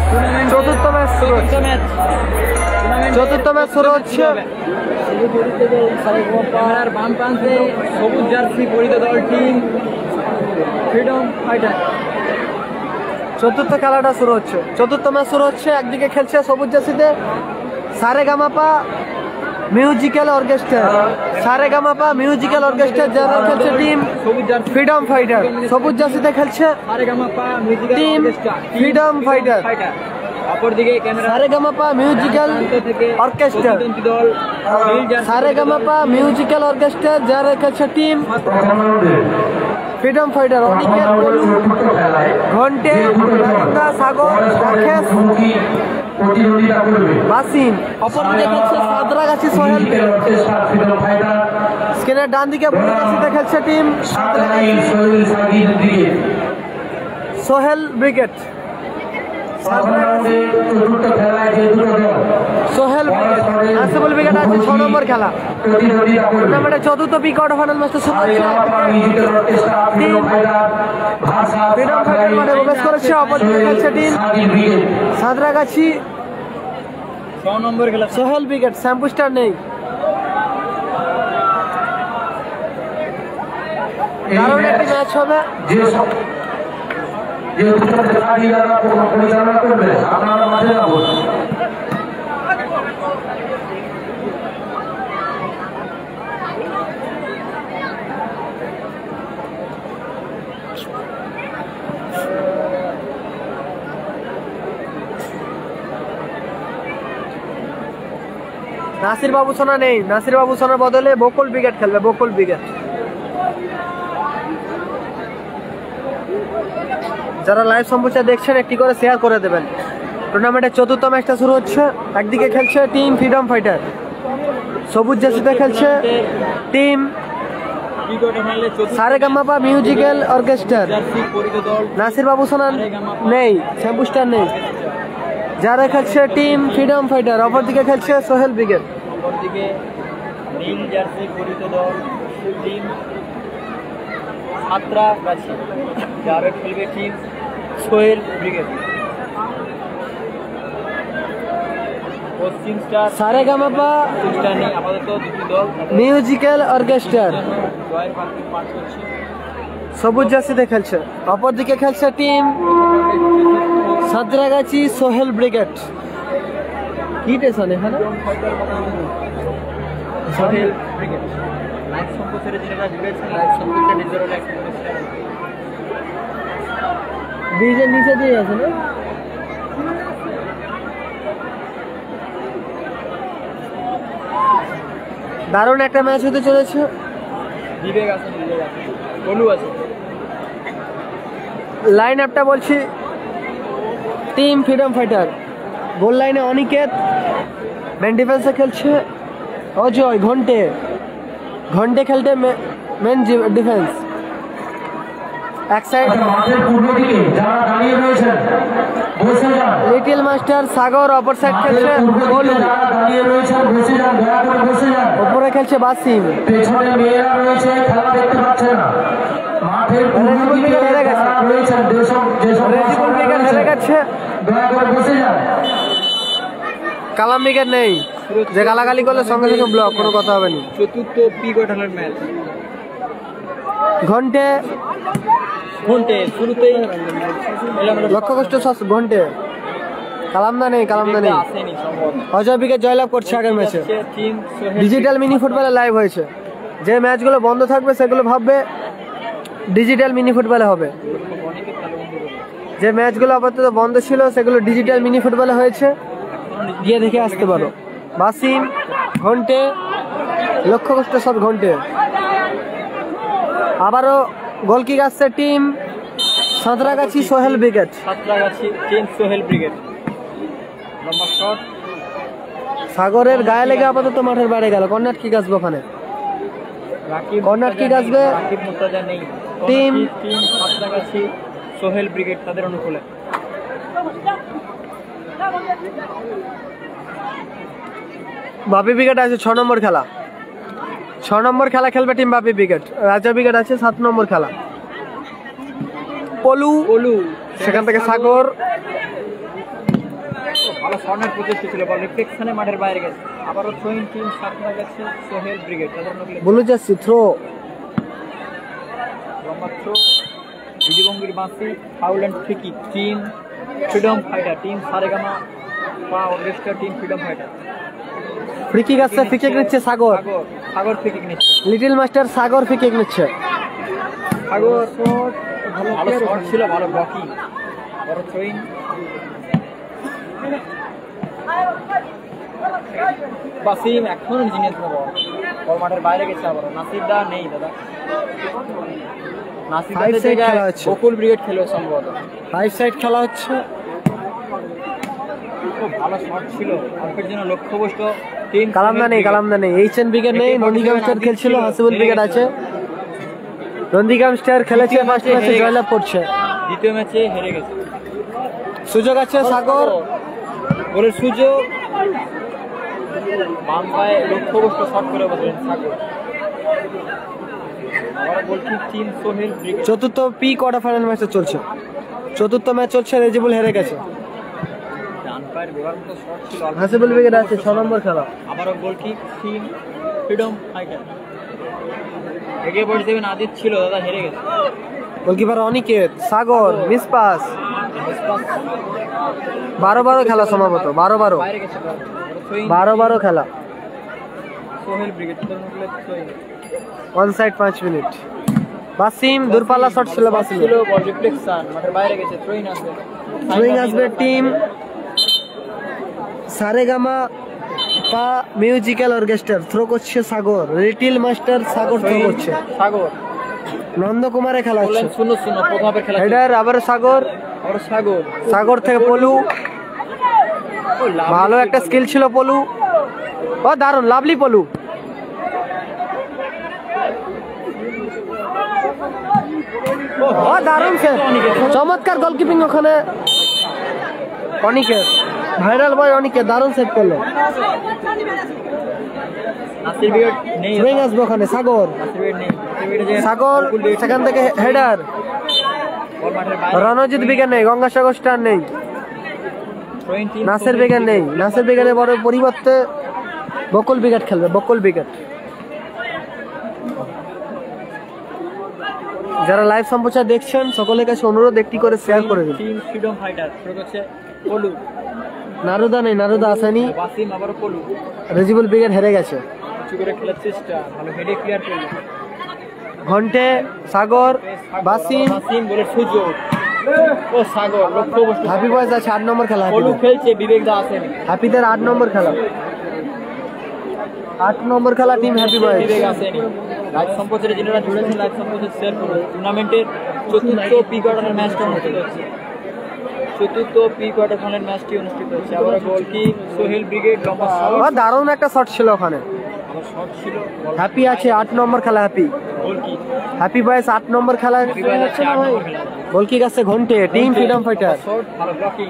টুর্নামেন্টের চতুর্থ ম্যাচ শুরু হচ্ছে। ক্যামেরার বাম প্রান্তে সবুজ জার্সি পরিহিত দল টিম ফ্রিডম ফাইটার। চতুর্থ খেলাটা শুরু হচ্ছে, চতুর্থ ম্যাচ শুরু হচ্ছে। একদিকে খেলছে সবুজ জার্সিতে Saregamapa musical orchestra, Saregamapa musical orchestra, যারা খেলছে টিম ফ্রিডম ফাইটার। সবুজ জার্সিতে খেলছে টিম ফ্রিডম ফাইটার। অপরদিকে Saregamapa musical orchestra, Saregamapa musical orchestra, যারা খেলছে টিম ফ্রিডম ফাইটার। অনিকেত, পলু, ঘন্টে, সাগর, রাকেশ, বাসিম। অপরদিকে খেলছে সাঁতরাগাছি সোহেল। স্ক্রিনের ডান দিকে খেলছে team Sohel brigade. Sohel Nasibul brigade আছে 6 নম্বর খেলা। টুর্নামেন্টের চতুর্থ প্রি কোয়ার্টার ফাইনাল ম্যাচটা শুরু হচ্ছে। ফ্রিডম ফাইটার মাঠে প্রবেশ করেছে। অপরদিকে খেলছে টিম সাঁতরাগাছি 6 নম্বর খেলা সোহেল ব্রিগেড। শ্যাম্পু স্টার নেই। দারুণ একটি ম্যাচ হবে। নাসির বাবু সোনা নেই। নাসির বাবু সোনার বদলে বকুল ব্রিগেড খেলবে। বকুল ব্রিগেড। যারা লাইভ সম্প্রচার দেখছেন একটি করে শেয়ার করে দেবেন। টুর্নামেন্টের চতুর্থ ম্যাচটা শুরু হচ্ছে। একদিকে খেলছে টিম ফ্রিডম ফাইটার, সবুজ জার্সিতে খেলছে team Saregamapa musical orchestra. Nasir বাবু সোনান নেই, শ্যাম্পু স্টার নেই। যারা খেলছে টিম ফ্রিডম ফাইটার। অপরদিকে খেলছে সোহেল ব্রিগেড। অপরদিকে নীল জার্সি পরিহিত দল টিম সাঁতরাগাছি, যারা খেলবে টিম সোহেল ব্রিগেড। পশ্চিম স্টার সারেগামাপা আপাতত দুটি দল মিউজিক্যাল অর্কেস্ট্রা সবুজ জার্সিতে খেলছে। অপরদিকে খেলছে টিম সাঁতরাগাছি সোহেল ব্রিগেড। কি টেনশন এখানে? সোহেল ব্রিগেড লাইভ সম্প্রচারে যারা জুড়েছেন, লাইভ সম্প্রচারে নিজেরা লাইভ ব্রিজের নিচে দিয়ে আছে না? দারুণ একটা ম্যাচ হতে চলেছে। বিবেক আছে, বলু আছে। লাইন আপটা বলছি, টিম ফ্রিডম ফাইটার। গোল লাইনে অনিকেত, মেন ডিফেন্সে খেলছে অজয়। ঘন্টে, ঘন্টে খেলতে মেন ডিফেন্স। এক সাইড লিটল মাস্টার সাগর। অপর সাইড খেলছে বলু। উপরে খেলছে বাসিম। কালাম উইকেট নেই, যে গালাগালি করলে সঙ্গে সঙ্গে ব্লক, কোনো কথা হবে না। চতুর্থ প্রি কোয়ার্টার ম্যাচ। ঘন্টে ঘন্টে শুরুতেই লক্ষ্য কষ্ট ঘন্টে। কালামদা নেই, কালামদা নেই। অজয় উইকেট জয়লাভ করছে আগের ম্যাচে। ডিজিটাল মিনি ফুটবলে লাইভ হয়েছে। যে ম্যাচগুলো বন্ধ থাকবে সেগুলো ভাববে ডিজিটাল মিনি ফুটবলে হবে। যে ম্যাচগুলো আপাতত বন্ধ ছিল সেগুলো ডিজিটাল মিনি ফুটবলে হয়েছে, গিয়ে দেখে আসতে পারো। বাসিম, ঘন্টে, লক্ষ্য কষ্ট সব ঘন্টে। আবারও গোলকিক আসছে team Santragachi Sohel brigade. Santragachi team Sohel brigade. লম্বা শট সাগরের গায়ে লেগে আপাতত মাঠের বাইরে গেল। কর্নার কিক আসবে ওখানে, কর্নার কিক আসবে টিম সাঁতরাগাছি সোহেল ব্রিগেড তাদের অনুকূলে। বাপি ব্রিগেড আছে 6 নম্বর খেলা। 6 নম্বর খেলা খেলবে টিম বাপি ব্রিগেড। রাজা ব্রিগেড আছে 7 নম্বর খেলা। পলু, সেখান থেকে সাগর, ভালো শর্টের প্রচেষ্টা ছিল, বল রিফ্লেকশনে মাঠের বাইরে গেছে। আবারও থ্রোইং টিম সামনে গেছে সোহেল ব্রিগেড, তাদের নকলে ব্লু জার্সি থ্রো, লম্বা থ্রো, বিজুবঙ্গির বাঁশি, foul and free kick team freedom fighter, team Saregamapa orchestra, team freedom fighter. Free kick আসছে, ফ্রি কিক নিচ্ছে সাগর, সাগর ফ্রি কিক নিচ্ছে, little master Sagar free kick নিচ্ছে। সাগর ভালো শট ছিল, ভালো ব্লকিং, বড় থ্রোইং। বাসিম এখন জিনিস বল মাঠের বাইরে গেছে। আবার নাসিরদা নেই দাদা, নাসিরদার জায়গায় বকুল ব্রিগেড খেলে সম্ভবত। 5 সাইড খেলা হচ্ছে। খুব ভালো শট ছিল, অল্পের জন্য লক্ষ্যভ্রষ্ট টিম। কালামদা নেই, এইচএন ব্রিগেড নেই, নন্দীগ্রাম স্টার খেলছিল, হাসিবুল ব্রিগেড আছে। নন্দীগ্রাম স্টার খেলেছে, ফার্স্ট ম্যাচে জয়লাভ করছে, দ্বিতীয় ম্যাচে হেরে গেছে। সুযোগ আছে সাগর, গোলের সুযোগ, বাম পায়ে লক্ষ্যভ্রষ্ট শট করে বসলেন সাগর। আবার গোলকিক টিম সোহেল ব্রিগেড। চতুর্থ পি কোয়ার্টার ফাইনাল ম্যাচে চলছে, চতুর্থ ম্যাচ চলছে, রেজিবুল হেরে গেছে। ডান পায়ের গোলার মতো শট ছিল, হাসিবুল ব্রিগেড আছে 6 নম্বর খেলা। আবারও গোলকিক টিম ফ্রিডম ফাইটার। এগিয়ে পড়ে দেবেন আদিত ছিল দাদা, হেরে গেছে। Goalkeeper Aniket, Sagar miss pass. 12 খেলা সম্ভবত, 12 বাইরে গেছে, 12 খেলা। Sohel brigade Sohel 1 side 5 minute. Basim দূরপাল্লা শট ছিল, বাসিম ছিল, বল রিফ্লেকশন মাঠের বাইরে গেছে। থ্রোইং আসবে টিম সারেগামা পা মিউজিক্যাল অর্কেস্ট্রা। থ্রো করছে সাগর, লিটল মাস্টার সাগর থ্রো করছে। সাগর নন্দকুমারে খেলা হচ্ছে, 0-0 প্রভাবের খেলা। হেডার আবার সাগর, আর সাগর, সাগর থেকে পলু, ভালো একটা স্কিল ছিল পলু, ও দারুণ লাভলি পলু। ও দারুণ সেভ, চমৎকার গোলকিপিং ওখানে অনিকেত, ভাইরাল বয় অনিকেত দারুণ সেভ করলো। নাসির ব্রিগেড নেই, থ্রোইং আসবে ওখানে সাগর, নাসির ব্রিগেড নেই, সাগর সেখান থেকে হেডার। বল মাঠের বাইরে। রণজিৎ ব্রিগেড নেই, গঙ্গাসাগর স্টার নেই, থ্রোইং টিম নাসির ব্রিগেড নেই, নাসির ব্রিগেডের বড় পরিবর্তে বকুল ব্রিগেড খেলবে, বকুল ব্রিগেড। যারা লাইভ সম্প্রচার দেখছেন সকলের কাছে অনুরোধ একটি করে শেয়ার করে দিন। টিম ফ্রিডম ফাইটার শুরু করছে পলু, নারুদা নেই, নারুদা আসেনি। বাসিম আবারও পলু, রেজিবুল ব্রিগেড হেরে গেছে। কিছু করে খেলার চেষ্টা, ভালো হেডে ক্লিয়ার করলো। ঘন্টে, সাগর, বাসিম, বাসিম বলে সুযোগ, ও সাগর লক্ষ্যভ্রষ্ট। হ্যাপি বয়েজ আছে 8 নম্বর খেলা, পলু খেলছে, বিবেক দা আসেনি। হ্যাপিদের 8 নম্বর খেলা, 8 নম্বর খেলা টিম হ্যাপি বয়েজ। বিবেক আসেনি। লাইভ সম্প্রচারে যারা জুড়েছেন লাইভ সম্প্রচার শেয়ার করুন। টুর্নামেন্টের চতুর্থ প্রি কোয়ার্টার ম্যাচটা অনুষ্ঠিত হচ্ছে, চতুর্থ প্রি কোয়ার্টার ফাইনাল ম্যাচটি অনুষ্ঠিত হচ্ছে। আবার গোলকিপ সোহেল ব্রিগেড, লম্বা শট, দারুণ একটা শট ছিল ওখানে। আবার শট ছিল, হ্যাপি আছে 8 নম্বর খেলা, হ্যাপি গোলকিপ হ্যাপি বয়েজ 8 নম্বর খেলা। বিবেক আছে 8 নম্বর খেলা। গোলকিক আছে ঘন্টে, টিম ফ্রিডম ফাইটার। শট, ভালো ব্লকিং।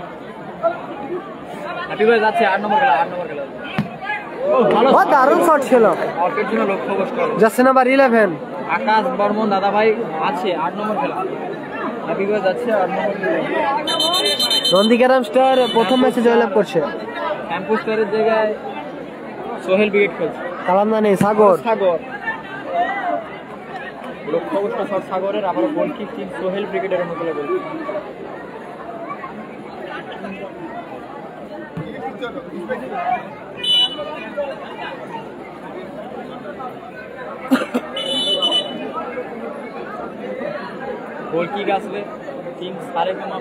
হ্যাপি বয়েজ আছে 8 নম্বর খেলা, 8 নম্বর খেলা। ও ভালো, ও দারুণ শট ছিল, অল্পের জন্য লক্ষ্যভ্রষ্ট। জার্সি নাম্বার 11 আকাশ বর্মন দাদা ভাই আছে 8 নম্বর খেলা। হ্যাপি বয়েজ আছে 8 নম্বর খেলা। নন্দীগ্রাম স্টার প্রথম ম্যাচে জয়লাভ করছে। ক্যাম্পাস স্টারের জায়গায় সোহেল ব্রিগেড খেলছে। কালামদা নেই, সাগর, সাগর লক্ষ্যভ্রষ্ট শট সাগরের। আবার গোলকিক টিম সোহেল ব্রিগেডের অনুকূলে গোল। গোলকিক আসবে team Saregama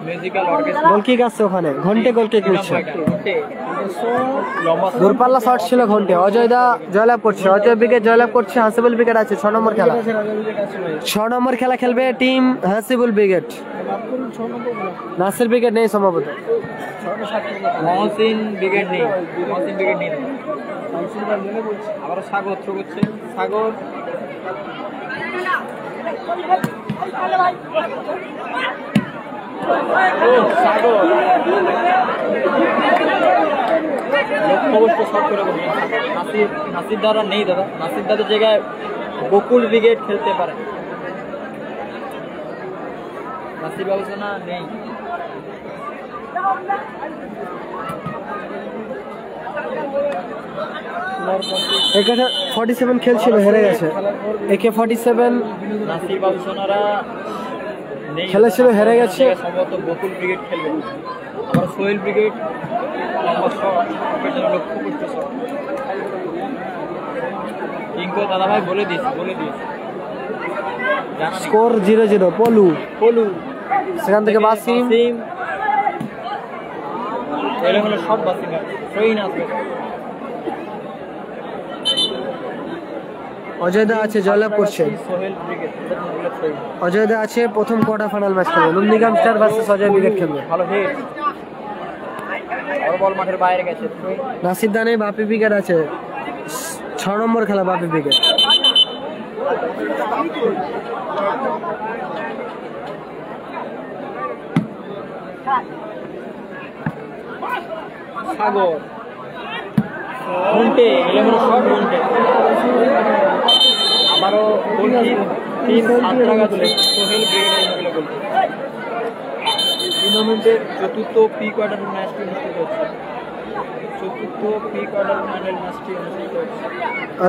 musical orchestra. Goal kick আছে ওখানে, ঘন্টে গোলকিক নিচ্ছে। লম্বা দূরপাল্লা শট ছিল ঘন্টে। অজয় দা জয়লাভ করছে, অজয় ব্রিগেড জয়লাভ করছে। হাসিবুল ব্রিগেড আছে 6 নম্বর খেলা, 6 নম্বর খেলা খেলবে team Hasibul brigade. Nasir brigade নেই সম্ভবত, মহসিন ব্রিগেড নেই, মহসিন ব্রিগেড নেই। আবার সাগর থ্রো করছে, সাগর সাগর লক্ষ্যভ্রষ্ট শট করে বলবেন। নাসির দ্বারা নেই দাদা, নাসির দাদের জায়গায় বকুল ব্রিগেড খেলতে পারে। নাসির ব্যবস্থা নেই। একে 47 খেলছিল, হেরে গেছে। একে 47 নাসির বাবু সোনারা খেলেছিল, হেরে গেছে। সম্ভবত বকুল ব্রিগেড খেলবে, আবার সোহেল ব্রিগেড লম্বা শট, লক্ষ্য করতে শট। কিঙ্কো দাদা ভাই বলে দিস স্কোর 0-0। পলু সেখান থেকে বাসিম, হলো শট বাসিমের, সহিন আসবে। অজয়দা আছে, জয়লাভ করছে। সোহেল ব্রিগেড, অজয়দা আছে, প্রথম কোয়ার্টার ফাইনাল ম্যাচ খেলবে। Nandigram star versus Ajay brigade খেলবে। ভালো হেড, আর বল মাঠের বাইরে গেছে। নাসির দানে বাপি ব্রিগেড আছে, 6 নম্বর খেলা বাপি ব্রিগেড। সাগর ঘন্টে, এলেভেন শট ঘন্টে, আবারও গোলকিপ টিম সাঁতরাগাছি সোহেল ব্রিগেডের গোল। টুর্নামেন্টের চতুর্থ প্রি কোয়ার্টার ম্যাচটি অনুষ্ঠিত হচ্ছে।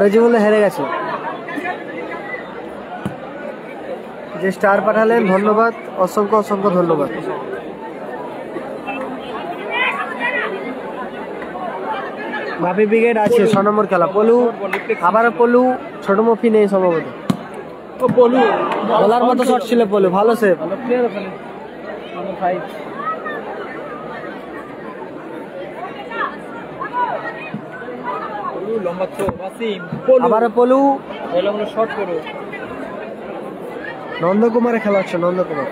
রেজিবুল হেরে গেছে। যে স্টার পাঠালেন, ধন্যবাদ, অসংখ্য ধন্যবাদ। বাপি ব্রিগেড আছে 6 নম্বর খেলা। পলু, আবার পলু, ছোট মফি নেই সম্ভবত। পলু বলার মতো শট ছিল, পলু ভালো সেভ। লম্বা থ্রো, ওয়াসিম আবার পলু, এলোমেলো শট করো। নন্দকুমারে খেলা হচ্ছে, নন্দকুমার।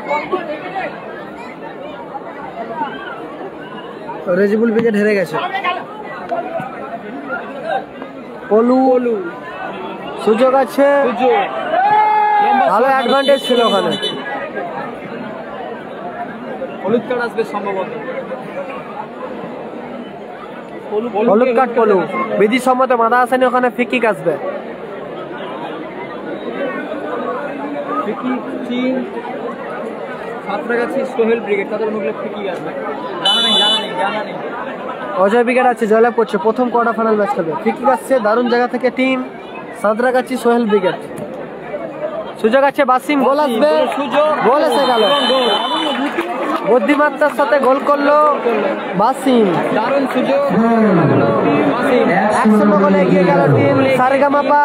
রেজিবুল ব্রিগেড হেরে গেছে। পলু, সুযোগ আছে, ভালো অ্যাডভান্টেজ ছিল ওখানে। হলুদ কার্ড আসবে সম্ভবত। হলুদ কার্ড পলু, বিধি সম্মত মাদা আসেনি, ওখানে ফিকিক আসবে। সাঁতরাগাছি সোহেল ব্রিগেড, তাদের মুখে ফিকিক আসবে। জানা নেই। অজয় ব্রিগেড আছে, জয়লাভ করছে, প্রথম কোয়ার্টার ফাইনাল ম্যাচ খেলবে। ফিকিক আসছে দারুণ জায়গা থেকে টিম সাঁতরাগাছি সোহেল ব্রিগেড। সুযোগ আছে, বাসিম, গোল আসবে, গোল এসে গেল। বুদ্ধিমত্তার সাথে গোল করলো বাসিম, দারুণ সুযোগ। 1-0 গোলে এগিয়ে গেল টিম সারেগামাপা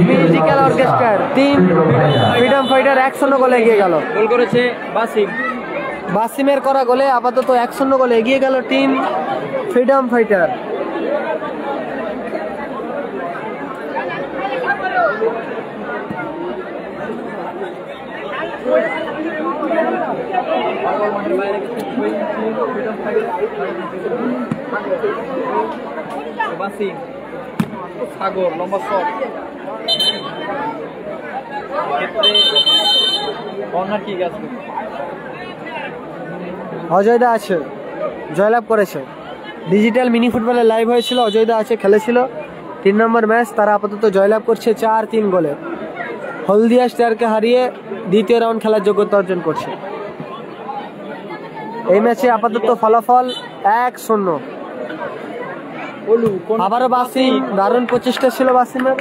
মিউজিক্যাল অর্কেস্ট্রার। টিম ফ্রিডম ফাইটার 1-0 গোলে এগিয়ে গেল। গোল করেছে বাসিমের করা গোলে আপাতত 1-0 গোলে এগিয়ে গেল টিম ফ্রিডম ফাইটার। সাগর লম্বা শট, কর্নার কিক আসবে। অজয়দা আছে, জয়লাভ করেছে। ডিজিটাল মিনি ফুটবলে লাইভ হয়েছিল, অজয়দা আছে, খেলেছিল 3 নম্বর ম্যাচ। তারা আপাতত জয়লাভ করছে 4-3 গোলে। হলদিয়া স্টারকে হারিয়ে দ্বিতীয় রাউন্ড খেলার যোগ্যতা অর্জন করছে। এই ম্যাচে আপাতত ফলাফল 1-0। আবারও বাসিম, দারুণ প্রচেষ্টা ছিল বাসিমের।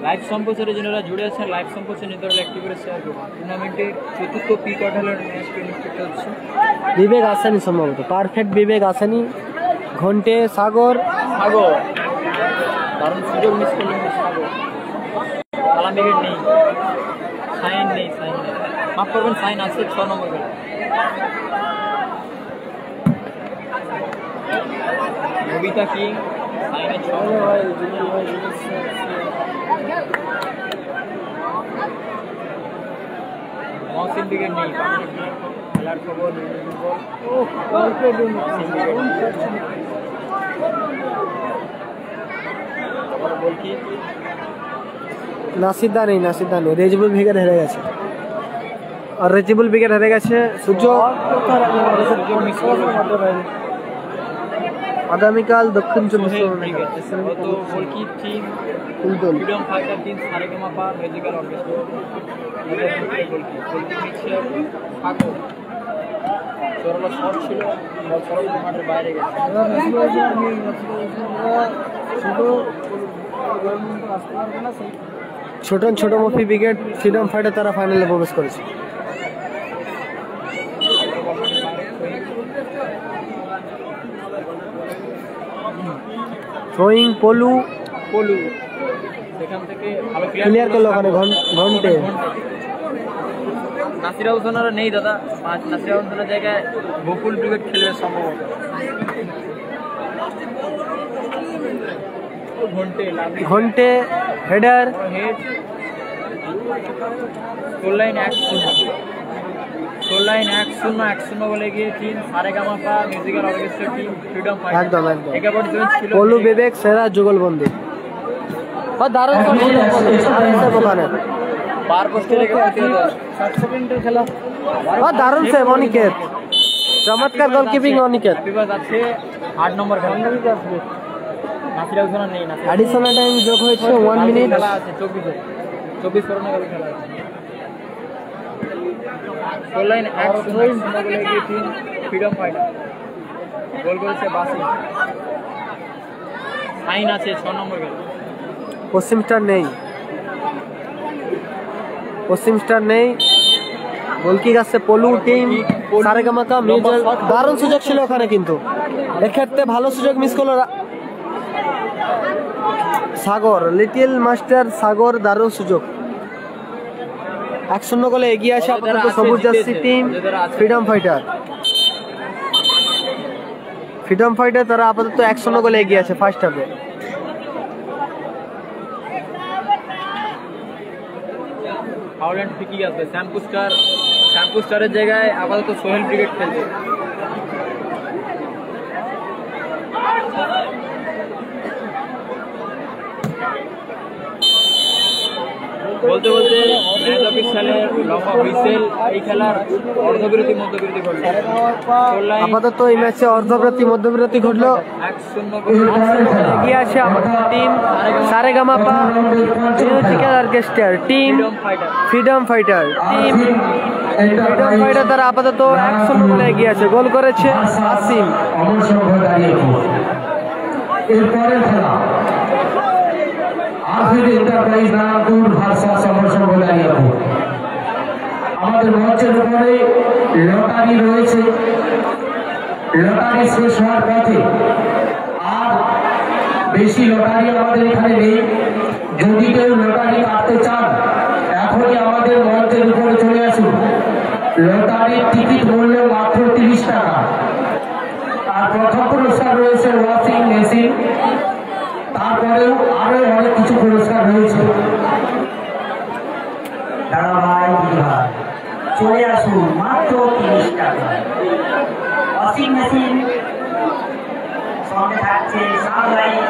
লাইভ সম্প্রচারের জন্য জুড়ে আছেন, লাইভ সম্প্রচার নির্ধারণ একটি করে শেয়ার করুন। টুর্নামেন্টের চতুর্থ প্রি কোয়ার্টারের ম্যাচটি অনুষ্ঠিত হচ্ছে। বিবেক আসেনি সম্ভবত, পারফেক্ট বিবেক আসেনি। ঘন্টে, সাগর, দারুণ সুযোগ মিস করলেন সাগর। কালাম ব্রিগেড নেই, সাইন নেই, মাফ করবেন, সাইন আছে 6 নম্বর গোল। নবিতা কিং সাইনে 6 নম্বর। মহসিন ব্রিগেড নেই, খেলার খবর। নাসির দা নেই, রেজিবুল ব্রিগেড হেরে গেছে। আর রেজিবুল ব্রিগেড হেরে গেছে। সূর্য আগামীকাল দক্ষিণ চব্বিশ ছোট মফি ব্রিগেড ফ্রিডম ফাইটার তারা ফাইনালে প্রবেশ করেছে। থ্রোয়িং পলু সেখান থেকে ভালো ক্লিয়ার করলো ওখানে ঘন্টে। নাসিরা হোসেনরা নেই দাদা, নাসিরা হোসেনের জায়গায় বকুল ব্রিগেড খেলবে সম্ভবত। ঘন্টে হেডার লাইন 1-0 বলে গিয়ে team Saregamapa musical orchestra team freedom fighter একদম পলু বিবেক সেরা যুগলবন্দি। দারুণ ওখানে দারুণ সেভ অনিকেত, চমৎকার গোলকিপিং অনিকেত। আছে 8 নম্বর খেলা, নাসিরা হোসেন নেই, অ্যাডিশনাল টাইম যোগ হয়েছে 1 মিনিট। খেলা আছে 24 করোনা গেল খেলা আছে। লাইন 1-0 বলে গিয়ে টিম ফ্রিডম ফাইটার গোল করেছে বাসি। সাইন আছে 6 নম্বর খেলা। পশ্চিম স্টার নেই, গোলকিক আছে পলু টিম সারেগামাকা মিউজিক। দারুণ সুযোগ ছিল ওখানে, কিন্তু এক্ষেত্রে ভালো সুযোগ মিস করলো সাগর, লিটল মাস্টার সাগর। দারুণ সুযোগ, 1-0 গোলে এগিয়ে আসে আপাতত সবুজ জার্সি টিম ফ্রিডম ফাইটার। তারা আপাতত 1-0 গোলে এগিয়ে আছে ফার্স্ট হাফে। হাওল্যান্ড ফিকি আছে শ্যাম্পু স্টারের জায়গায় আপাতত সোহেল ব্রিগেড খেলছে। বলতে ম্যাচ অফিসিয়ালে লম্বা হুইসেল। এই খেলার অর্ধবিরতি মধ্যবিরতি ঘটল। আপাতত এই ম্যাচে অর্ধবিরতি মধ্যবিরতি ঘটলো। 1-0 এগিয়ে আসে team Saregamapa musical orchestra team freedom fighter. তারা আপাতত 1-0 গোলে এগিয়ে আছে। গোল করেছে আসিম। এরপরের খেলা এন্টারপ্রাইজ নারায়ণপুর ভার্সাস সমর্ষণ গোদারিয়াপুর। আমাদের মঞ্চের উপরে লটারি রয়েছে, লটারি শেষ হওয়ার পথে। আর বেশি লটারি আমাদের এখানে নেই। যদি কেউ লটারি কাটতে চান এখনই আমাদের মঞ্চের উপরে চলে আসুন। লটারির টিকিট মূল্য মাত্র 30 টাকা। আর প্রথম পুরস্কার রয়েছে ওয়াশিং মেশিন, তারপরেও আরো অনেক কিছু পুরস্কার রয়েছে। দাদা ভাই চলে আসুন, মাত্র 30 টাকা। ওয়াশিং মেশিন সঙ্গে থাকছে সানলাইট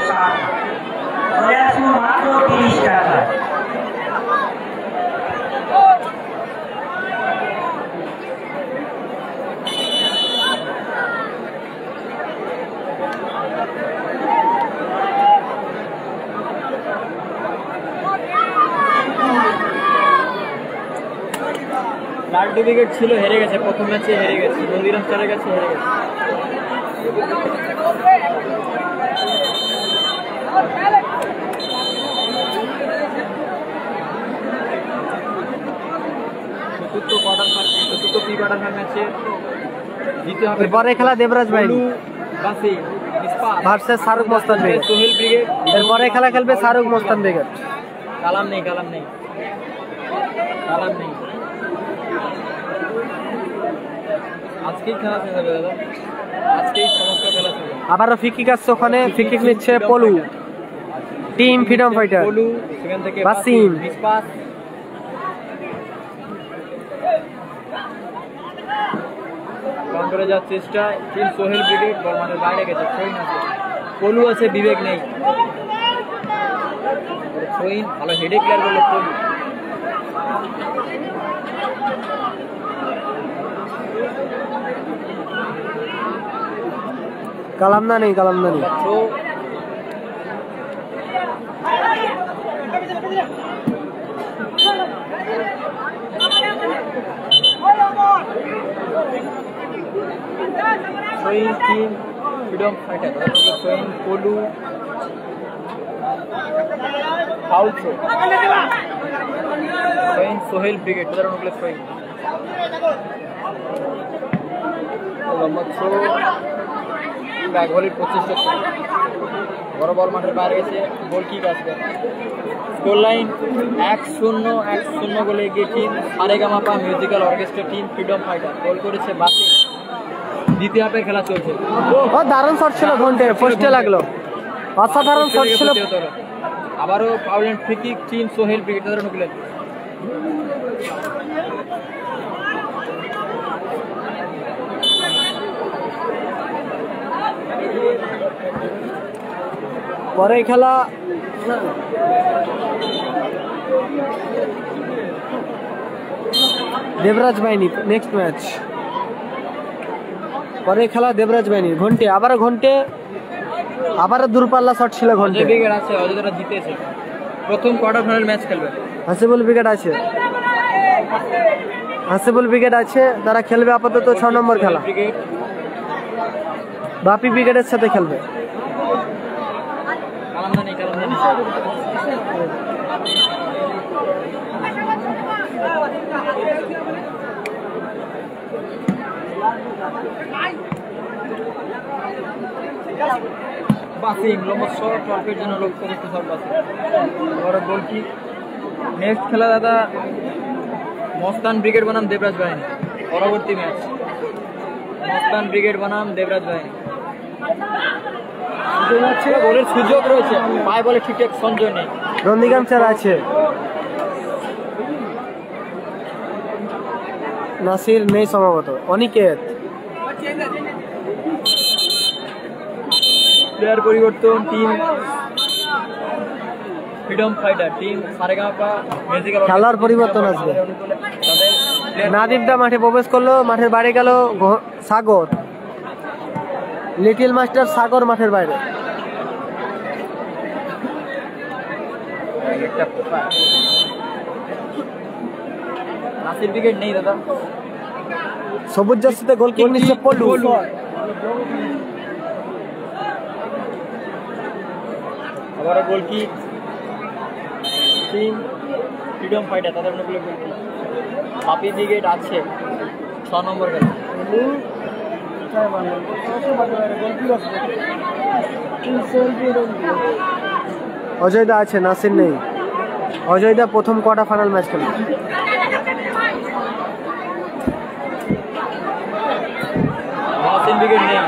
শার্ট। চলে আসুন, মাত্র 30 টাকা। লালটু উইকেট ছিল, হেরে গেছে প্রথম ম্যাচে, হেরে গেছে নন্দীরাম চলে গেছে, হেরে গেছে। চতুর্থ প্রি কোয়ার্টার ম্যাচে জিতে হবে। এরপরে খেলা Debraj Bain versus Shahrukh Mostan brigade. Sohel brigade. এরপরে খেলা খেলবে শাহরুখ মোস্তান ব্রিগেড। কালাম নেই আজকেই খেলা শেষ হবে দাদা, আজকেই সমস্ত খেলা শেষ হবে। আবারও ফ্রি আসছে ওখানে, ফ্রি কিক নিচ্ছে পলু টিম ফ্রিডম ফাইটার। পলু সেখান থেকে বাসিম মিসপাস কাম করে যাওয়ার চেষ্টা টিম সোহেল ব্রিগেড। বল মাঠের বাইরে গেছে, থ্রোইন আছে, পলু আছে, বিবেক নেই। থ্রোইন ভালো হেডে ক্লিয়ার করলো পলু। কালামদা নেই, কালামদা নেই। Throw throwing team freedom fighter, throwing পলু foul throw, throwing Sohel brigade উদাহরণ হলো থ্রোইং লম্বা থ্রো ব্যাক ভলির 25টা থ্রো, বড় বল মাঠের বাইরে গেছে, গোল কিক আসবে। স্কোর লাইন 1-0 গোলে এগিয়ে team Saregamapa musical orchestra team freedom fighter. Goal করেছে বাসি। দ্বিতীয় হাফের খেলা চলছে। ও দারুণ শট ছিল ঘন্টে, ফার্স্টে লাগলো, অসাধারণ শট ছিল। আবারও foul and free kick team Sohel brigade তাদের ঢুকলেন। পরে খেলা দেবরাজ বাহিনী, নেক্সট ম্যাচ পরে খেলা দেবরাজ বাহিনী ঘন্টে, আবারও দূরপাল্লা শট ছিল ঘন্টে। অজয় ব্রিগেড আছে, অজয়রা জিতেছে, প্রথম কোয়ার্টার ফাইনাল ম্যাচ খেলবে। হাসিবুল ব্রিগেড আছে, তারা খেলবে আপাতত 6 নম্বর খেলা, বাপি ব্রিগেডের সাথে খেলবে। বাসিং লম্বা শট, অল্পের জন্য লক্ষ্য করতে শট বাসিং। বড় গোল কি। নেক্সট খেলা দাদা মস্তান ব্রিগেড বনাম দেবরাজ বাহিনী, পরবর্তী ম্যাচ মস্তান ব্রিগেড বনাম দেবরাজ বাহিনী। গোলের সুযোগ রয়েছে, পায়ে বলে ঠিকঠাক সঞ্জয় নেই, নন্দীগ্রাম স্যার আছে, নাসির নেই সম্ভবত, অনিকেত। প্লেয়ার পরিবর্তন team freedom fighter, team Saregamapa musical খেলার পরিবর্তন আসবে। নাদিবদা মাঠে প্রবেশ করলো, মাঠের বাইরে গেল সাগর, লিটল মাস্টার সাগর মাঠের বাইরে। নাসির ব্রিগেড নেই দাদা, সবুজ জার্সিতে গোল কিক নিচ্ছে পল্লু। আবার গোল কিক টিম ফ্রিডম ফাইটার, তাদের অনেকগুলো গোল কিক। বাপি ব্রিগেড আছে 6 নম্বর খেলা। অজয়দা আছে, নাসির নেই। অজয়দা প্রথম কোয়ার্টার ফাইনাল ম্যাচ খেলে। মহসিন ব্রিগেড নেই,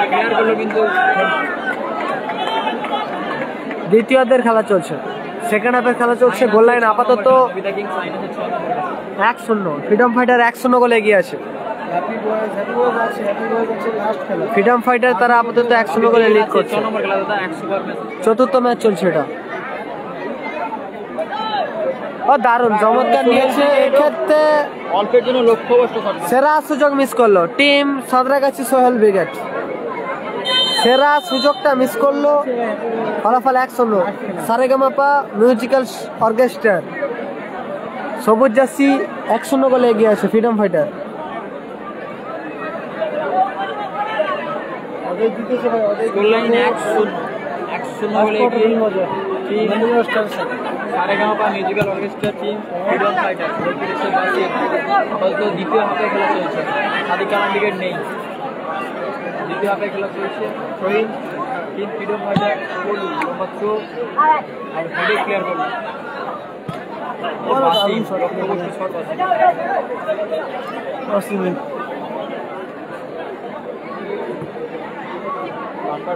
প্লেয়ার গুলো কিন্তু দ্বিতীয়ার্ধের খেলা চলছে, সেকেন্ড হাফের খেলা চলছে। গোল লাইন আপাতত 1-0, ফ্রিডম ফাইটার 1-0 গোলে এগিয়ে আছে। ফ্রিডম ফাইটার তারা আপাতত 1-0 গোলে লিড করছে। 6 নম্বর খেলা দাদা, 100 ম্যাচ, চতুর্থ ম্যাচ চলছে এটা। ও দারুণ চমৎকার নিয়েছে, এক্ষেত্রে অল্পের জন্য লক্ষ্যভ্রষ্ট শট। সেরা সুযোগ মিস করলো টিম সাঁতরাগাছি সোহেল ব্রিগেড, সেরা সুযোগটা মিস করলো। ফলাফল 1-0 সারেগামাপা মিউজিক্যাল অর্কেস্ট্রার। সবুজ জার্সি 1-0 গোলে এগিয়ে আছে ফ্রিডম ফাইটার। গোল লাইন 1-0 গোলে এগিয়ে team Saregamapa musical orchestra, team freedom fighter. আপাতত দ্বিতীয় হাফে খেলা চলছে, সাদিক কালাম ব্রিগেড নেই। দ্বিতীয় হাফে খেলা চলছে, থ্রোইং টিম ফ্রিডম ফাইটার, পলু লম্বা থ্রো আর হেডে ক্লিয়ার করল। বাসিং লক্ষ্যবস্তু শট বাসিং।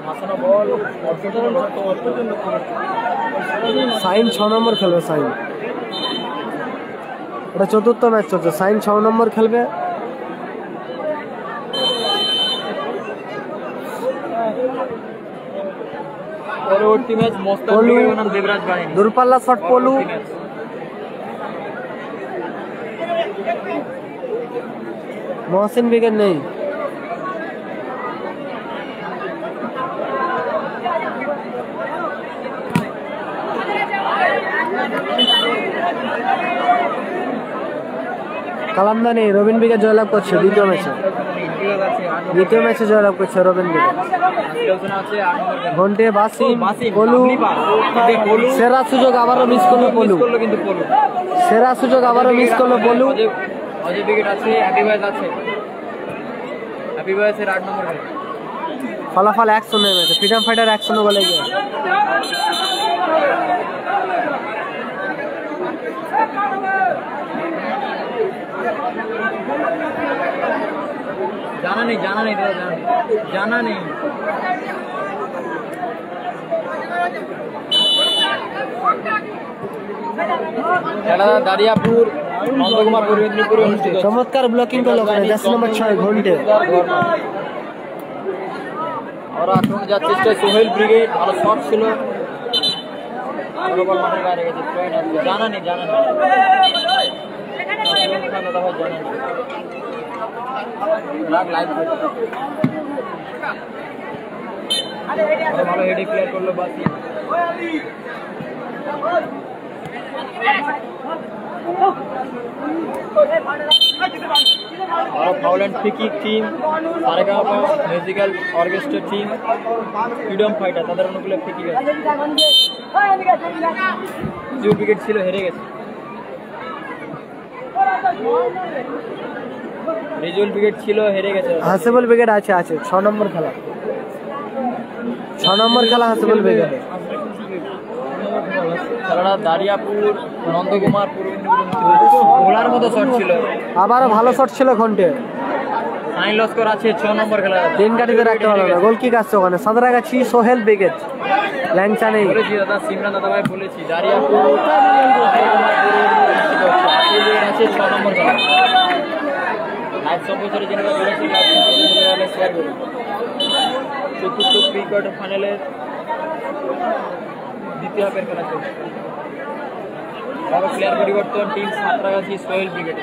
ভাসানো বল, সাইন 6 নম্বর খেলবে। সাইন এটা চতুর্থ ম্যাচ চলছে, সাইন 6 নম্বর খেলবে। পরবর্তী ম্যাচ মস্তান ব্রিগেড বনাম দেবরাজ বাহিনী, দূরপাল্লা শট পলু। মহসিন ব্রিগেড নেই। কালামদা নেই, রবিন বিকেট জয়লাভ করছে দ্বিতীয় ম্যাচে। দ্বিতীয় ম্যাচে জয়লাভ করছে রবিন বিকেট। ঘন্টে, বাসিম, পলু, সেরা সুযোগ আবারও মিস করলো পলু। সেরা সুযোগ আবারও মিস করলো পলু। অজয় উইকেট আছে, হ্যাপি বয়েস আছে, হ্যাপি বয়েসের 8 নম্বর। ফলাফল 1-0 ম্যাচে, ফ্রিডম ফাইটার 1-0 গোলে গিয়ে। জানা নেই, জানা নেই দাদা, জানা নেই। খেলা দারিয়াপুর নন্দকুমার পরিবেন্দ্রপুরে অনুষ্ঠিত। চমৎকার ব্লকিং করলো ওখানে, 10 নম্বর 6 ঘন্টে। ওরা আক্রমণ যাওয়ার চেষ্টায় সোহেল ব্রিগেড, ভালো শট ছিল, মাঠের বাইরে গেছে। জানা নেই, জানা নেই, ভালো হেডে ক্লিয়ার করলো বাসি। Foul and free kick team, Saregama musical orchestra team, freedom fighter, তাদের অনুকূলে ফ্রি কিক আছে। যে উইকেট ছিল হেরে গেছে। রিজুয়াল উইকেট ছিল হেরে গেছে। হাসিবুল উইকেট আছে 6 নম্বর খেলা। 6 নম্বর খেলা হাসিবুল উইকেট। খেলাটা দারিয়াপুর নন্দকুমার গোলার মতো শট ছিল, আবারও ভালো শট ছিল ঘন্টে। সাইন লস্কর আছে 6 নম্বর খেলা। 3 কাটিতে রাখতে পারলো না, গোল কিক আসছে ওখানে। সাদরাগাছি সোহেল উইকেট, ল্যাংচা নেই। বলেছি দাদা, সিমরান দাদা ভাই বলেছি, দারিয়াপুর আছে 6 নম্বর খেলা। লাইভ সম্প্রচারে যেটা বলেছি, লাইভ সম্প্রচারে শেয়ার করুন। চতুর্থ প্রি কোয়ার্টার ফাইনালের দ্বিতীয় হাফের খেলা চলছে। প্লেয়ার পরিবর্তন, টিম সাঁতরাগাছি সোহেল ব্রিগেড।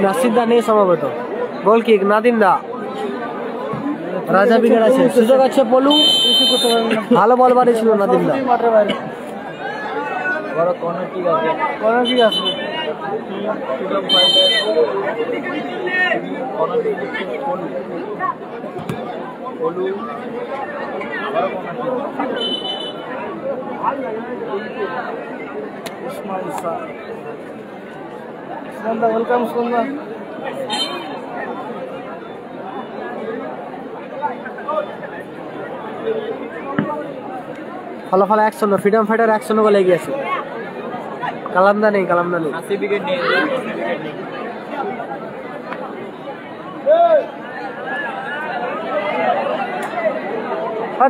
নাসির দা নেই সম্ভবত। গোল কিক নাদিম দা। রাজা উইকেট আছে, সুযোগ আছে পলু, ভালো বল বাড়িয়েছিল নাদিম দা। বড় কর্নার কিক আছে, কর্নার কিক আছে। ওয়েলকাম সুন্দর। ফলাফল 1-0, ফ্রিডম ফাইটার 1-0 গোলে গিয়েছে। কালামদা নেই, কালামদা নেই। হাসি উইকেট নেই,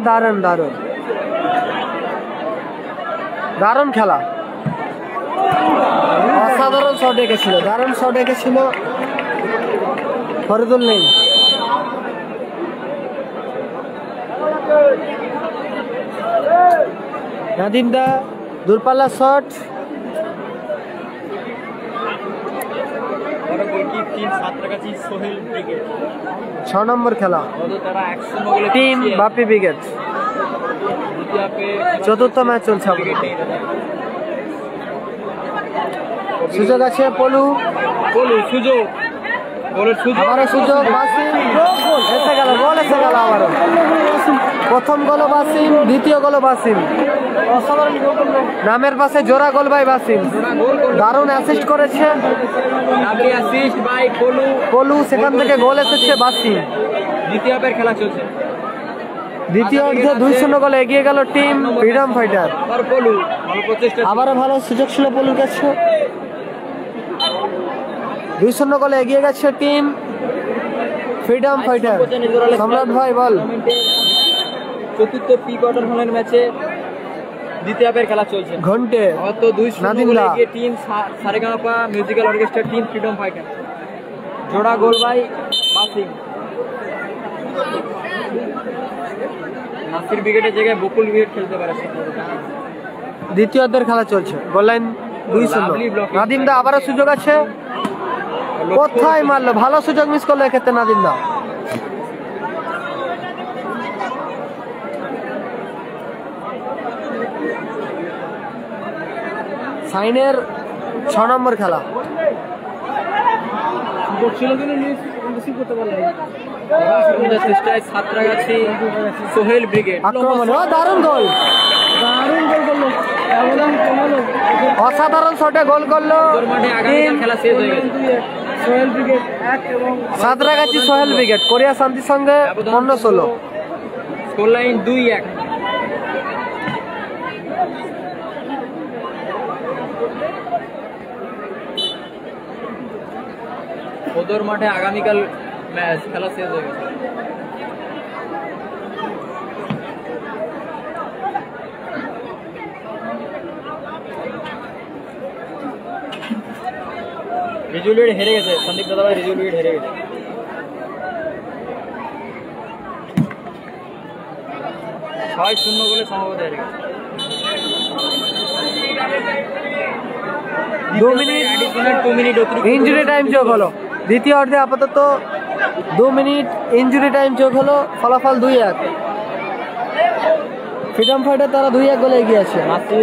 দারুণ দারুণ দারুণ খেলা, অসাধারণ শট এঁকেছিল, দারুণ শট এঁকেছিল। ফরিদুল নেই। নাদিম দা দূরপাল্লা শট। 6 নম্বর খেলা, টিম বাপি উইকেট। চতুর্থ ম্যাচ চলছে। সুযোগ আছে পলু, সুযোগ, আবারও সুযোগ বাসিম, এসে গেল, গোল এসে গেল আবারও। প্রথম গোল বাসিম, দ্বিতীয় গোল বাসিম। নামের পাশে জোড়া গোল বাই বাসিম, দারুণ অ্যাসিস্ট করেছে পলু, সেখান থেকে গোল এসেছে বাসিম। দ্বিতীয় হাফের খেলা চলছে। দ্বিতীয় অর্ধে 2-0 গোলে এগিয়ে গেল টিম ফ্রিডম ফাইটার। আবারও ভালো সুযোগ ছিল পলুর কাছে। 2-0 গোলে এগিয়ে গেছে টিম ফ্রিডম ফাইটার। সম্রাট ভাই বল। চতুর্থ প্রি কোয়ার্টার ফাইনাল ম্যাচে দ্বিতীয় হাফের খেলা চলছে। ঘন্টে, তো 2-0 গোলে এগিয়ে team Saregama musical orchestra team freedom fighter. জোড়া গোল বাই বাসিম। নাসির উইকেটের জায়গায় বকুল উইকেট খেলতে পারে। দ্বিতীয় অর্ধের খেলা চলছে, গোল লাইন 2-0। নাদিম দা আবারও সুযোগ আছে, কোথায় মারলো, ভালো সুযোগ মিস করলো এক্ষেত্রে নাদিম দা। সাইনের 6 নম্বর খেলা। চেষ্টায় সাঁতরাগাছি সোহেল ব্রিগেড আক্রমণে দারুণ গোল, অসাধারণ শটে গোল করলো মাঠে আগামীকাল খেলা শেষ হয়ে গেছে। সাঁতরাগাছি সোহেল ব্রিগেড। কোরিয়া শান্তির সঙ্গে 15-16। Score line 2-1। ওদের মাঠে আগামীকাল ম্যাচ খেলা শেষ হয়ে গেছে। রিজুলিয়েট হেরে গেছে, সন্দীপ দাদাভাই রিজুলিয়েট হেরে গেছে। ছয় 0 বলে সম্ভবত হেরে গেছে। 2 মিনিট অ্যাডিশনাল 2 মিনিট অতিরিক্ত ইঞ্জুরি টাইম যোগ হলো। দ্বিতীয় অর্ধে আপাতত 2 মিনিট ইঞ্জুরি টাইম যোগ হলো। ফলাফল 2-1। ফ্রিডম ফাইটার তারা 2-1 গোলে এগিয়ে আছে।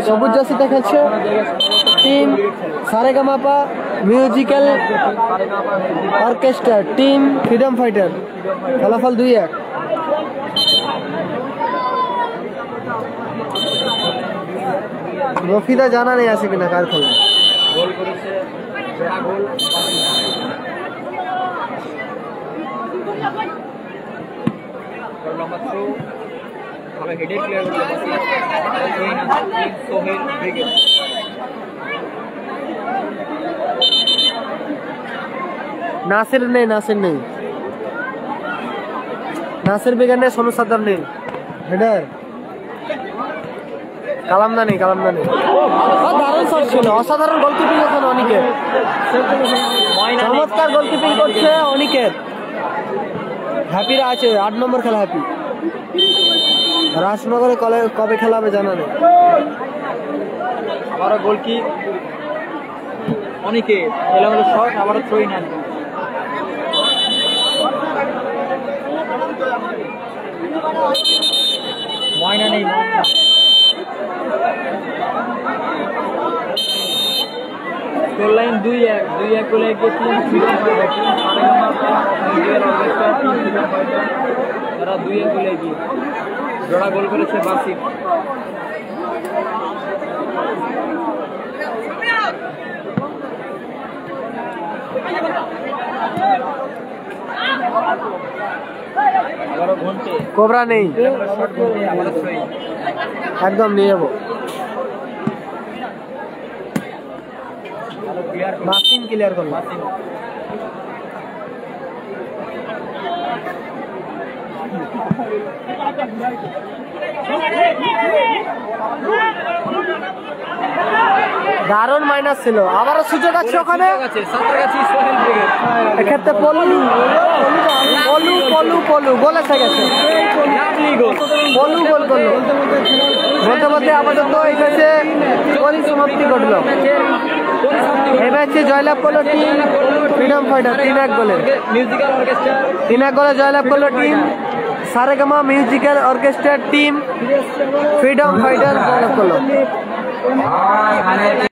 সবুজ জার্সিতে খেলছে team Saregamapa musical orchestra, team freedom fighter. ফলাফল 2-1। রফিদা জানা নেই আছে কিনা কার খেলা। গোল করেছে, জোড়া গোল। লম্বা থ্রো ভাবে হেডেড প্লেয়ার গুলো সোহেল ব্রিগেড। নাসির নেই, নাসির বেগান নেই, সোনু সাদ্দাম নেই। হেডার কালামদা নেই। দারুণ শট ছিল, অসাধারণ গোলকিপিং এখন অনিকের। চমৎকার গোলকিপিং করছে অনিকের। হ্যাপিরা আছে 8 নম্বর খেলা হ্যাপি। রাজনগরে কবে খেলা হবে জানা নেই। আবারও গোল কি অনেকে খেলা হলো শট, আবারও থ্রোইন আসবে। ময়না নেই, স্কোর লাইন 2-1 গোলে এগিয়ে টিম ফ্রিডম ফাইটার। তারা 2-1 গোলে এগিয়ে। জোড়া গোল করেছে বাসিম। কোবরা নেই, আবারও থ্রোইন। একদম নিয়ে যাবো। মাসিম ক্লিয়ার করলো। দারুণ মাইনাস ছিল, আবারও সুযোগ আছে ওখানে। এক্ষেত্রে পলু গোল এসে গেছে। পলু গোল করলো। বলতে বলতে আপাতত এই ম্যাচে পরিসমাপ্তি ঘটলো। এই ম্যাচে জয়লাভ করলো টিম ফ্রিডম ফাইটার 3-1 গোলে। 3-1 গোলে জয়লাভ করলো টিম সারেগামা মিউজিক্যাল অর্কেস্ট্রার টিম ফ্রিডম ফাইটার জয়লাভ করলো।